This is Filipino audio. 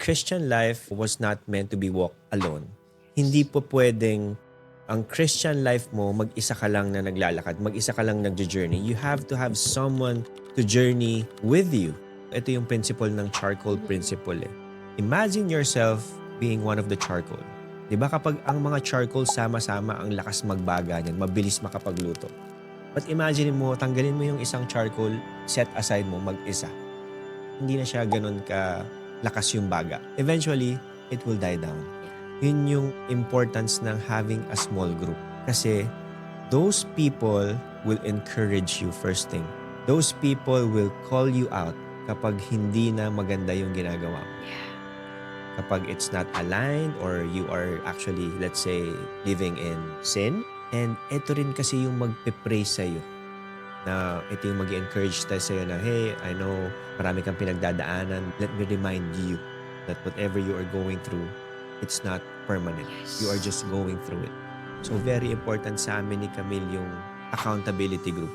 Christian life was not meant to be walked alone. Hindi po pwedeng ang Christian life mo, mag-isa ka lang na naglalakad, mag-isa ka lang nagjo-journey. You have to have someone to journey with you. Ito yung principle ng charcoal principle eh. Imagine yourself being one of the charcoal. Di ba kapag ang mga charcoal sama-sama, ang lakas magbaga niyan, mabilis makapagluto. But imagine mo, tanggalin mo yung isang charcoal, set aside mo mag-isa. Hindi na siya ganun ka lakas yung baga. Eventually, it will die down. Yun yung importance ng having a small group. Kasi those people will encourage you first thing. Those people will call you out kapag hindi na maganda yung ginagawa mo. Kapag it's not aligned or you are actually, let's say, living in sin. And ito rin kasi yung magpe-praise sa'yo. Na ito yung mag-encourage tayo sa'yo na, hey, I know marami kang pinagdadaanan. Let me remind you that whatever you are going through, it's not permanent. You are just going through it. So very important sa amin ni Camille yung accountability group.